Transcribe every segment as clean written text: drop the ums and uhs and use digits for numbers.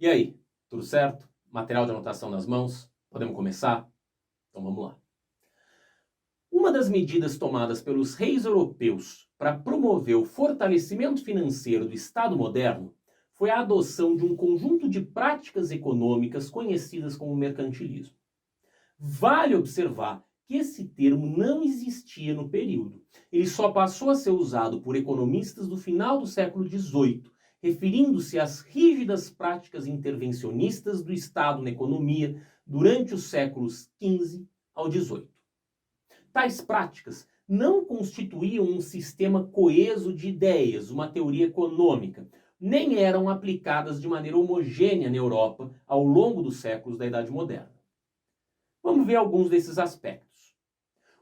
E aí, tudo certo? Material de anotação nas mãos? Podemos começar? Então vamos lá. Uma das medidas tomadas pelos reis europeus para promover o fortalecimento financeiro do Estado moderno foi a adoção de um conjunto de práticas econômicas conhecidas como mercantilismo. Vale observar que esse termo não existia no período. Ele só passou a ser usado por economistas do final do século XVIII, referindo-se às rígidas práticas intervencionistas do Estado na economia durante os séculos XV ao XVIII. Tais práticas não constituíam um sistema coeso de ideias, uma teoria econômica, nem eram aplicadas de maneira homogênea na Europa ao longo dos séculos da Idade Moderna. Vamos ver alguns desses aspectos.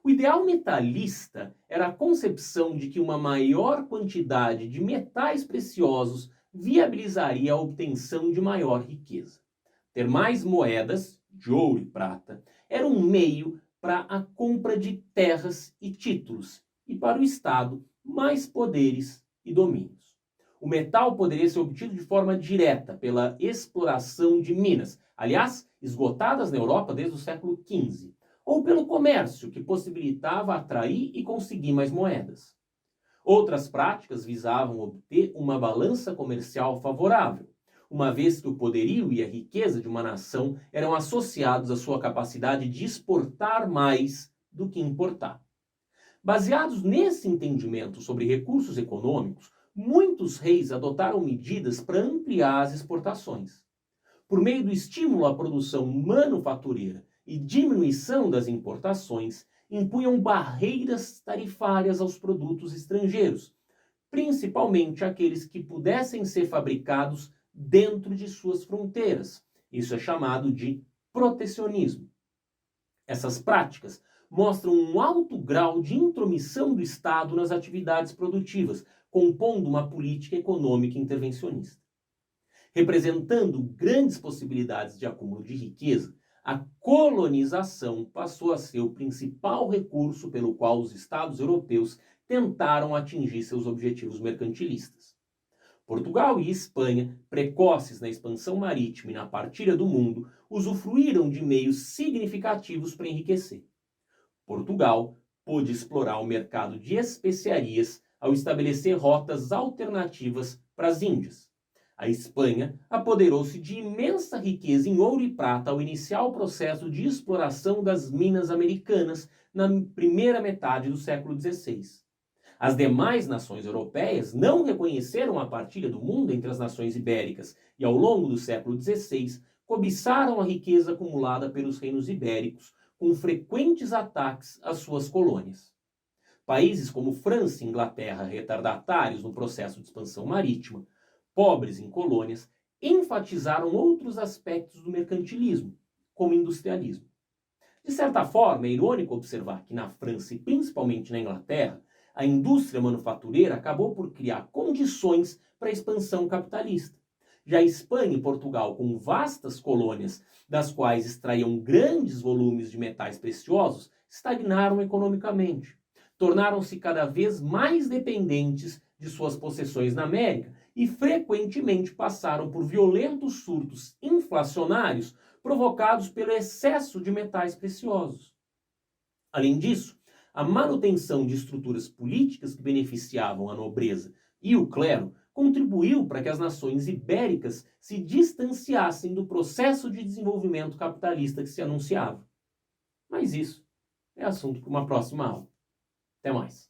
O ideal metalista era a concepção de que uma maior quantidade de metais preciosos viabilizaria a obtenção de maior riqueza. Ter mais moedas, de ouro e prata, era um meio para a compra de terras e títulos, e para o Estado, mais poderes e domínios. O metal poderia ser obtido de forma direta pela exploração de minas, aliás, esgotadas na Europa desde o século XV, ou pelo comércio, que possibilitava atrair e conseguir mais moedas. Outras práticas visavam obter uma balança comercial favorável, uma vez que o poderio e a riqueza de uma nação eram associados à sua capacidade de exportar mais do que importar. Baseados nesse entendimento sobre recursos econômicos, muitos reis adotaram medidas para ampliar as exportações. Por meio do estímulo à produção manufatureira e diminuição das importações, impunham barreiras tarifárias aos produtos estrangeiros, principalmente aqueles que pudessem ser fabricados dentro de suas fronteiras. Isso é chamado de protecionismo. Essas práticas mostram um alto grau de intromissão do Estado nas atividades produtivas, compondo uma política econômica intervencionista. Representando grandes possibilidades de acúmulo de riqueza, a colonização passou a ser o principal recurso pelo qual os Estados europeus tentaram atingir seus objetivos mercantilistas. Portugal e Espanha, precoces na expansão marítima e na partilha do mundo, usufruíram de meios significativos para enriquecer. Portugal pôde explorar o mercado de especiarias ao estabelecer rotas alternativas para as Índias. A Espanha apoderou-se de imensa riqueza em ouro e prata ao iniciar o processo de exploração das minas americanas na primeira metade do século XVI. As demais nações europeias não reconheceram a partilha do mundo entre as nações ibéricas e, ao longo do século XVI, cobiçaram a riqueza acumulada pelos reinos ibéricos, com frequentes ataques às suas colônias. Países como França e Inglaterra, retardatários no processo de expansão marítima, pobres em colônias, enfatizaram outros aspectos do mercantilismo, como industrialismo. De certa forma, é irônico observar que na França e principalmente na Inglaterra, a indústria manufatureira acabou por criar condições para a expansão capitalista. Já a Espanha e Portugal, com vastas colônias das quais extraíam grandes volumes de metais preciosos, estagnaram economicamente. Tornaram-se cada vez mais dependentes de suas possessões na América e frequentemente passaram por violentos surtos inflacionários provocados pelo excesso de metais preciosos. Além disso, a manutenção de estruturas políticas que beneficiavam a nobreza e o clero contribuiu para que as nações ibéricas se distanciassem do processo de desenvolvimento capitalista que se anunciava. Mas isso é assunto para uma próxima aula. Até mais.